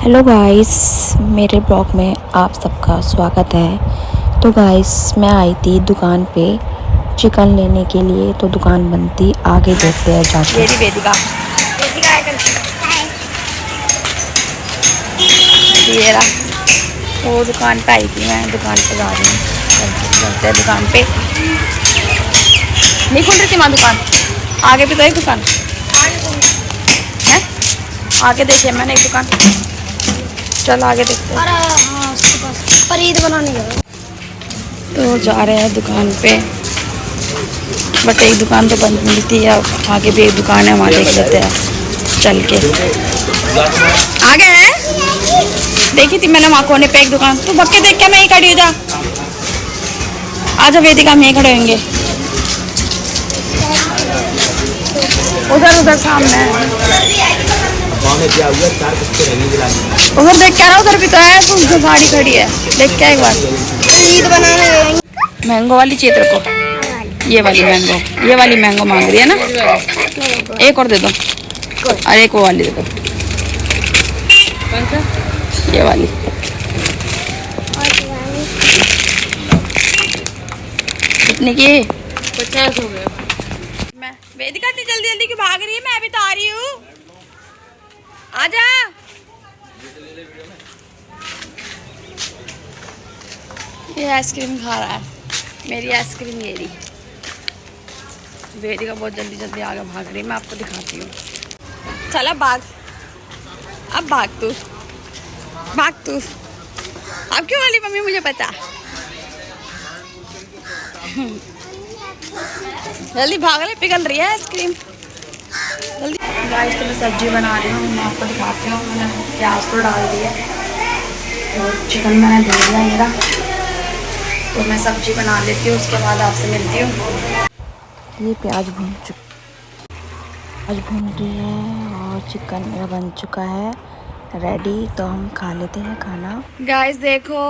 Hello guys, मेरे blog में आप सबका स्वागत है। तो गाइस, मैं आई थी दुकान पे चिकन लेने के लिए, तो दुकान बंद थी। आगे देखते हैं जाके। ये वेदिका ये रहा, वो दुकान पे आई थी। मैं दुकान पे जा रही हूँ, चलते हैं दुकान पे। नहीं खुल रही थी माँ दुकान, आगे भी तो एक दुकान है। आगे देखिए मैंने एक दुकान, चल आगे देखते हैं। हाँ, उसके पास पर ईद बनाने गए। तो जा रहे हैं दुकान पे, बट एक दुकान तो बंद मिली थी। अब आगे भी एक दुकान है, वहाँ देख लेते हैं चल के। आगे है, देखी थी मैंने वहाँ कोने पे एक दुकान। तू भक्के देख के मैं ही खड़ी हो जा। आजा वेदिका, हम यहीं खड़े होंगे। उधर उधर सामने है, उधर देख के आ रहा। उधर भी तो है, तो गाड़ी खड़ी है, देख के एक बार। ईद बनाने गए। मैंगो वाली चाहिए तेरे को? ये वाली मैंगो, ये वाली मैंगो मांग रही है ना? एक और दे दो, और एक वो वाली दे दो, ये वाली। कितने की? 50 हो गए। मैं वेदिका इतनी जल्दी जल्दी क्यों भाग रही है? मैं अभी तो आ रही हूँ, आजा। ये आइसक्रीम खा रहा है, मेरी आइसक्रीम ये रही। वेदिका बहुत जल्दी जल्दी आगे भाग रही है, मैं आपको दिखाती हूँ। चल अब भाग, अब भाग तू, भाग तू। अब क्यों वाली मम्मी मुझे पता। जल्दी भाग ले, पिघल रही है आइसक्रीम, जल्दी। गाइस, तो मैं सब्जी बना रही हूँ, मैं आपको दिखाती हूँ। मैंने प्याज तो डाल दिया और चिकन मैंने धो दिया मेरा। तो मैं सब्जी बना लेती हूँ, उसके बाद आपसे मिलती हूँ। ये प्याज भून रही है और चिकन मेरा बन चुका है रेडी। तो हम खा लेते हैं खाना। गाइस देखो,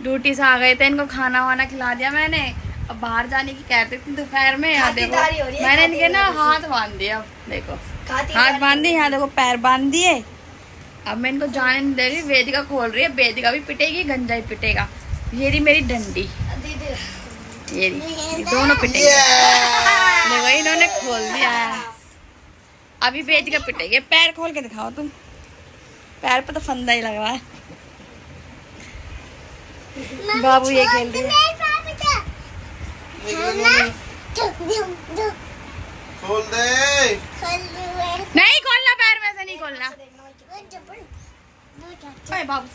ड्यूटी से आ गए थे, इनको खाना वाना खिला दिया मैंने। अब बाहर जाने की कहते थे दोपहर में। यहाँ देखो मैंने इनके ना हाथ बांध दिया, देखो हाथ बांध दिए, यहाँ देखो पैर बांध दिए। अब मैं इनको जाने नहीं दे रही। वेदिका खोल रही है, वेदिका भी पिटेगी, गंजा भी पिटेगा। ये रही मेरी डंडी, ये दोनों पिटेंगे। देखो इन्होंने खोल दिया है, अभी वेदिका पिटेगी। पैर खोल के दिखाओ तुम, पैर पे तो फंदा ही लग रहा है। बाबू ये खेल रही है। खोल दे। नहीं खोलना, पैर में से नहीं खोलना। ओए बाबू से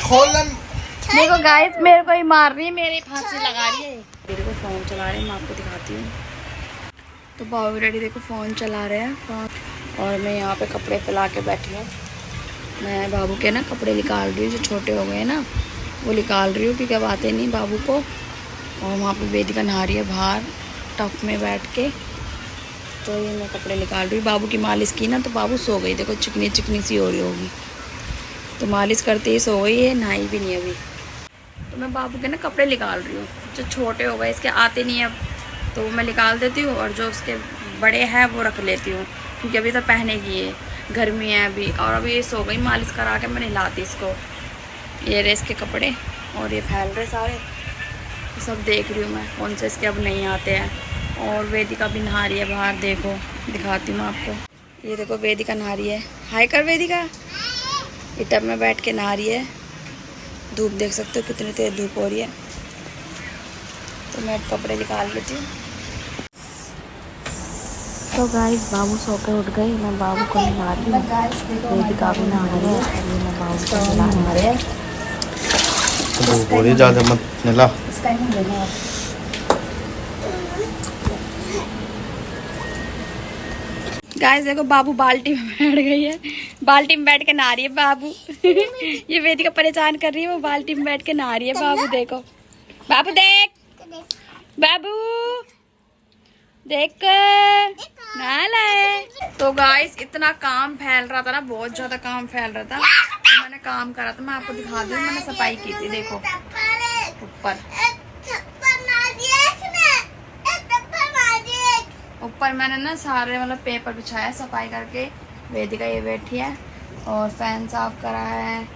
खोल ले। देखो गाइस, मेरे को ही मार रही है, मेरी फांसी लगा रही है। मेरे को फोन चला रहे हैं, मैं आपको दिखाती हूँ। तो बाबू डैडी देखो फोन चला रहे हैं फोन, और मैं यहाँ पे कपड़े फैला के बैठी हूँ। मैं बाबू के ना कपड़े निकाल रही हूँ, जो छोटे हो गए ना वो निकाल रही हूँ, क्योंकि अब आते नहीं बाबू को। और वहाँ पे वेदिका नहा रही है बाहर टब में बैठ के। तो ये मैं कपड़े निकाल रही हूँ। बाबू की मालिश की ना, तो बाबू सो गई, देखो चिकनी चिकनी सी हो रही होगी। तो मालिश करते ही सो गई है, नहाई भी नहीं अभी। तो मैं बाबू के ना कपड़े निकाल रही हूँ, जो छोटे हो गए, इसके आते नहीं अब, तो मैं निकाल देती हूँ। और जो उसके बड़े हैं वो रख लेती हूँ, क्योंकि अभी तो पहनेगी ये, गर्मी है अभी। और अभी ये सो गई, मालिश करा के मैं नहलाती इसको। ये रहे इसके कपड़े, और ये फैल रहे सारे, तो सब देख रही हूँ मैं कौन से इसके अब नहीं आते हैं। और वेदिका भी नहा रही है बाहर, देखो दिखाती हूँ मैं आपको। ये देखो वेदिका नहा रही है, हाय कर वेदिका। ये टब में बैठ के नहा रही है, धूप देख सकते हो कितनी तेज धूप हो रही है। तो मैं कपड़े निकाल लेती हूँ। तो गाइस, बाबू सो के उठ गई, मैं बाबू को नहला रही हूँ। वेदिका भी नहा रही है, इसलिए मैं बाबू को नहला रही हूँ। धूप हो रही है, ज़्यादा मत नहला। गाइस देखो, बाबू बाल्टी में बैठ गई है, बाल्टी में बैठ के नहा रही है बाबू। ये वेदिका परेशान कर रही है, वो बाल्टी में बैठ के नहा रही है। बाबू देखो, बाबू देख, बाबू देख नहा लाए। तो गाइस, इतना काम फैल रहा था ना, बहुत ज्यादा काम फैल रहा था। तो मैंने काम करा था, मैं आपको दिखा दूँ। मैंने सफाई की थी, देखो ऊपर ऊपर मैंने ना सारे मतलब पेपर बिछाया सफाई करके। वेदिका ये बैठी है और फैन साफ करा है।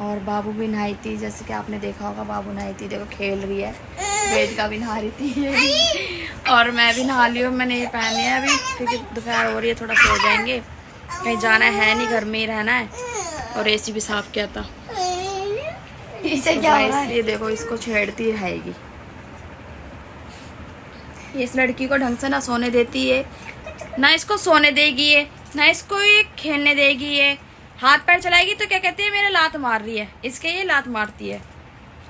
और बाबू भी नहाई थी, जैसे कि आपने देखा होगा बाबू नहाई थी, देखो खेल रही है। वेदिका भी नहा रही थी और मैं भी नहा ली हूँ। मैंने ये पहन लिया अभी क्योंकि दोपहर हो रही है, थोड़ा सो जाएंगे, कहीं जाना है नहीं, घर में ही रहना है। और एसी भी साफ किया था। इसे तो क्या हो रहा है? ये देखो इसको छेड़ती रहेगी। इस लड़की को ढंग से ना सोने देती है, ना इसको सोने देगी है, ना इसको ये खेलने देगी है। हाथ पैर चलाएगी तो क्या कहती है, मेरे लात मार रही है, इसके ये लात मारती है।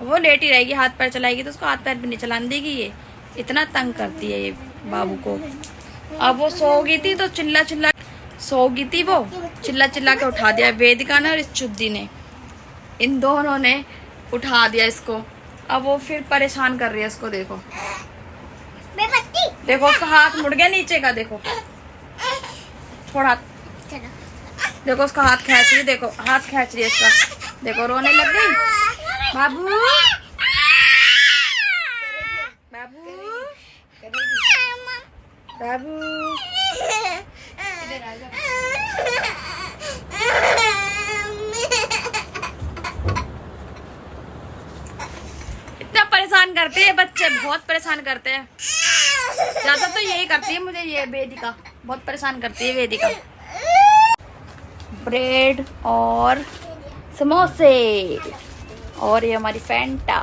वो लेटी रहेगी, हाथ पैर चलाएगी तो उसको हाथ पैर भी नहीं चलाने देगी। ये इतना तंग करती है ये बाबू को। अब वो सो गई थी तो चिल्ला चिल्ला सो गई थी, वो चिल्ला चिल्ला के उठा दिया वेदिका ने और इस चुद्दी ने, इन दोनों ने उठा दिया इसको। अब वो फिर परेशान कर रही है इसको। देखो देखो उसका हाथ मुड़ गया नीचे का, देखो थोड़ा, देखो उसका हाथ खींच रही है, देखो हाथ खींच रही है इसका, देखो रोने लग गई। बाबू बाबू बाबू इतना परेशान करते हैं बच्चे, बहुत परेशान करते हैं। ज्यादा तो यही करती है मुझे, ये वेदिका बहुत परेशान करती है वेदिका। ब्रेड और समोसे और ये हमारी फैंटा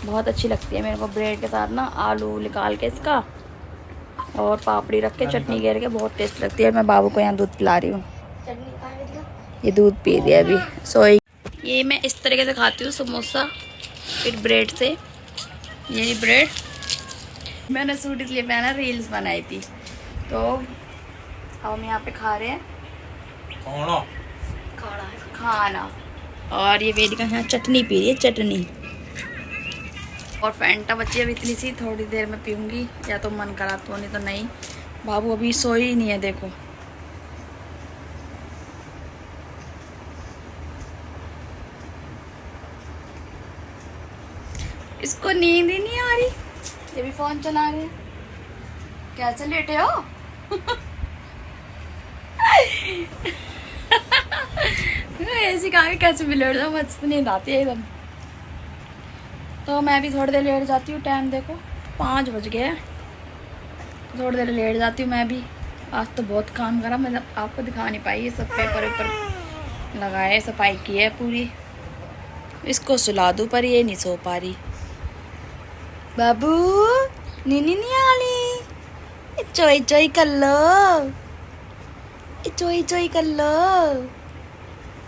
बहुत अच्छी लगती है मेरे को। ब्रेड के साथ ना आलू निकाल के इसका और पापड़ी रख के चटनी घेर के, बहुत टेस्ट लगती है। मैं बाबू को यहाँ दूध पिला रही हूँ, ये दूध पी रही है अभी सोई। ये मैं इस तरीके से खाती हूँ समोसा, फिर ब्रेड से। ये ब्रेड मैंने सूट इसलिए पहना, रील्स बनाई थी तो अब हम यहाँ पे खा रहे हैं खाना। और ये वेदिका यहाँ चटनी पी रही है, चटनी। और फैंटा बच्ची अभी इतनी सी, थोड़ी देर में पीऊँगी, या तो मन करा तो, नहीं तो नहीं। बाबू अभी सोई ही नहीं है, देखो इसको नींद ही नहीं आ रही, ये भी फोन चला रहे हैं। कैसे लेटे हो ऐसी कहा कि कैसे भी लेट जाओ, मस्त नींद आती है एकदम। तो मैं भी थोड़ी देर लेट जाती हूँ, टाइम देखो 5 बज गए हैं, थोड़ी देर लेट जाती हूँ मैं भी। आज तो बहुत काम करा, मैं आपको दिखा नहीं पाई। ये सब पेपर वेपर लगाए, सफाई की है पूरी। इसको सुला दूँ पर ये नहीं सो पा रही। बाबू नीनी नहीं आली, चोई चोई कर लो, चोई चोई कर लो।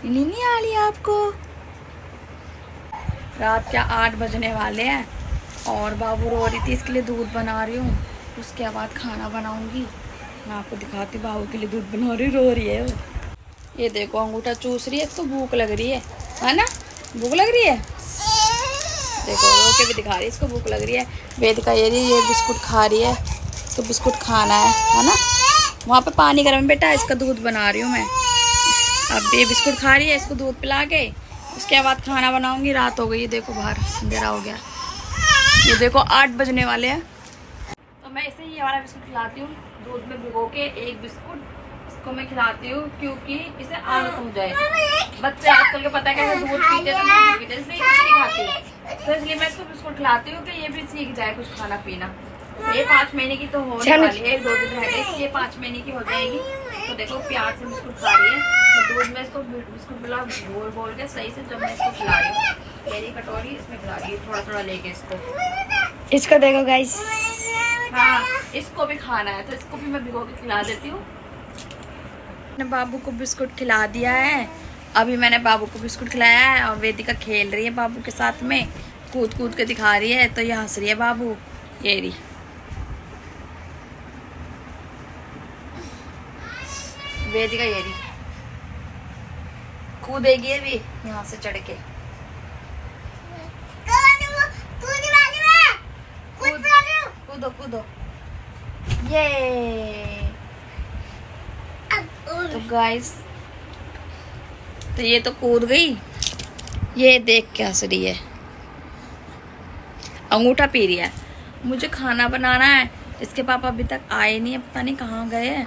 नीनी नहीं आली आपको। रात क्या 8 बजने वाले हैं और बाबू रो रही थी, इसके लिए दूध बना रही हूँ। उसके बाद खाना बनाऊंगी, मैं आपको दिखाती। बाबू के लिए दूध बना रही, रो रही है वो। ये देखो अंगूठा चूस रही है, इसको भूख लग रही है ना, भूख लग रही है। देखो रो के भी दिखा रही है, इसको भूख लग रही है। वेदिका ये बिस्कुट खा रही है, तो बिस्कुट खाना है ना। वहाँ पे पानी गर्म बेटा, इसका दूध बना रही हूँ मैं। अब ये बिस्कुट खा रही है, इसको दूध पिला के उसके बाद खाना बनाऊंगी। रात हो गई है, देखो बाहर अंधेरा हो गया। ये देखो 8 बजने वाले हैं। तो मैं इसे ये वाला बिस्कुट खिलाती हूँ, दूध में भिगो के एक बिस्कुट इसको मैं खिलाती हूँ, क्योंकि इसे आदत हो जाए। बच्चे आजकल के पता है कैसे दूध पीते हैं तो नहीं पीते, इसलिए नहीं खाती। तो इसलिए मैं इसको बिस्कुट खिलाती हूँ कि ये भी सीख जाए कुछ खाना पीना। ये 5 महीने की तो होने वाली है, 2 दिन रह गए, ये 5 महीने की हो जाएगी। तो देखो प्यार से बिस्कुट खा रही है, तो दूध में इसको बिस्कुट मिला बोल बोल के सही से। जब मैं इसको खिला रही हूँ, मेरी कटोरी इसमें खिला रही है, थोड़ा थोड़ा लेके इसको देखो गाइस। हाँ इसको भी खाना है, तो इसको भी मैं भिगो के खिला देती हूँ। मैंने बाबू को बिस्कुट खिला दिया है, अभी मैंने बाबू को बिस्कुट खिलाया है और वेदिका खेल रही है बाबू के साथ में, कूद कूद के दिखा रही है। तो ये हंस रही है बाबू, ये रही। वेदिका ये रही, कूदेगी अभी यहाँ से चढ़ के। कूदो कूदो, ये तो गाइस, तो ये तो कूद गई। ये देख के हंस रही है, अंगूठा पी रही है। मुझे खाना बनाना है इसके पापा अभी तक आए नहीं है, पता नहीं कहाँ गए हैं,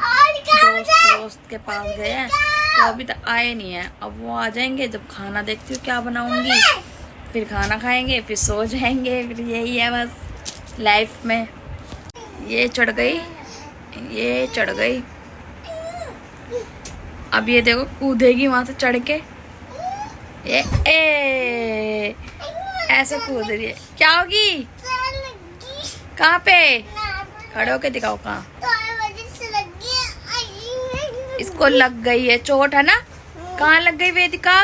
दोस्त के पास गए हैं, तो अभी तक आए नहीं है। अब वो आ जाएंगे जब खाना देखती हूँ क्या बनाऊंगी, फिर खाना खाएंगे, फिर सो जाएंगे, फिर यही है बस लाइफ में। ये चढ़ गई, ये चढ़ गई, अब ये देखो कूदेगी वहां से चढ़ के। ए ऐसे कूद रही है, क्या होगी? कहाँ पे? खड़े होके दिखाओ कहाँ। इसको लग गई है चोट, है ना? कहाँ लग गई वेदिका?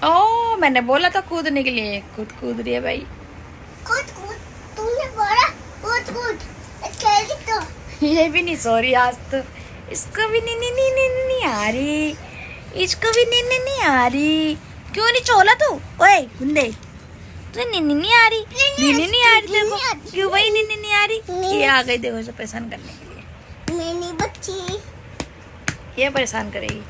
ओ मैंने बोला था कूदने के लिए, खुद कूद रही है भाई। तुमने बोला कूद खेल तो। ये भी नहीं सो रही आज तो, इसको भी नहीं आ रही, इसको भी नहीं आ रही। क्यों नहीं चोला तू? ओए गुंडे, तू नहीं आ रही, नहीं आ रही तेरे को? क्यों भाई नहीं आ रही? ये आ गई देखो इसे परेशान करने के लिए। मेरी बच्ची ये परेशान करेगी।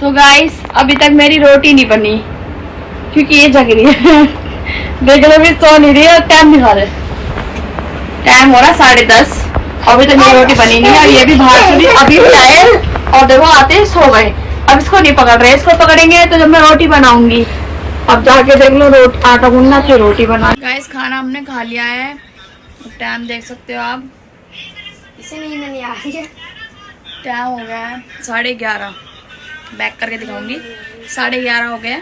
तो गाइस अभी तक मेरी रोटी नहीं बनी क्योंकि ये जग रही है। देख लो भी सो नहीं रही है, टाइम दिखा दे, टाइम हो रहा 10:30, अभी तक मेरी रोटी बनी नहीं है। और ये भी बाहर से भी अभी भी आए और देखो आते सो गए। अब इसको नहीं पकड़ रहे, इसको पकड़ेंगे तो जब मैं रोटी बनाऊंगी। अब जाके देख लो रोटी, आटा गूंदना फिर रोटी बना। गाइस खाना हमने खा लिया है, टाइम देख सकते हो आप, इसे नींद नहीं आ रही है। टाइम हो गया है 11:30, बैक करके दिखाऊंगी। 11:30 हो गया,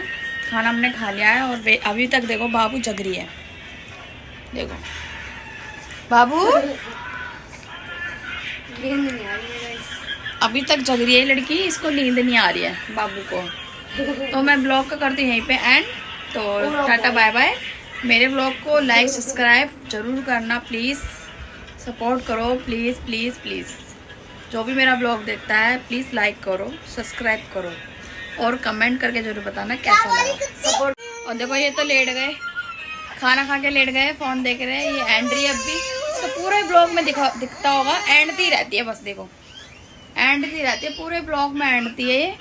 खाना हमने खा लिया है। और अभी तक देखो बाबू जग रही है, देखो बाबू नींद नहीं आ रही है गाइस। अभी तक जग रही है लड़की, इसको नींद नहीं आ रही है बाबू को। तो मैं ब्लॉग का करती हूँ यहीं पे एंड। तो टाटा बाय बाय। मेरे ब्लॉग को लाइक सब्सक्राइब जरूर करना प्लीज़, सपोर्ट करो प्लीज़ प्लीज़ प्लीज़। जो भी मेरा ब्लॉग देखता है प्लीज़ लाइक करो, सब्सक्राइब करो और कमेंट करके जरूर बताना कैसा लगा। और देखो ये तो लेट गए, खाना खा के लेट गए, फ़ोन देख रहे हैं। ये एंड्री अब भी तो पूरे ब्लॉग में दिखता होगा, एंडती रहती है बस, देखो एंडती रहती है पूरे ब्लॉग में, एंडती है ये।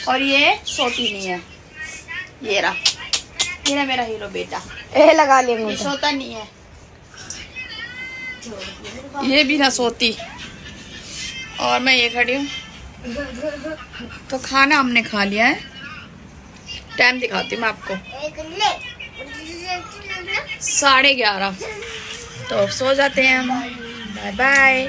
और ये सोती नहीं है, ये रहा मेरा हीरो बेटा, ए लगा लिया ये मुझे। सोता नहीं है, ये भी ना सोती। और मैं ये खड़ी हूँ। तो खाना हमने खा लिया है, टाइम दिखाती हूँ मैं आपको, 11:30। तो अब सो जाते हैं हम, बाय बाय।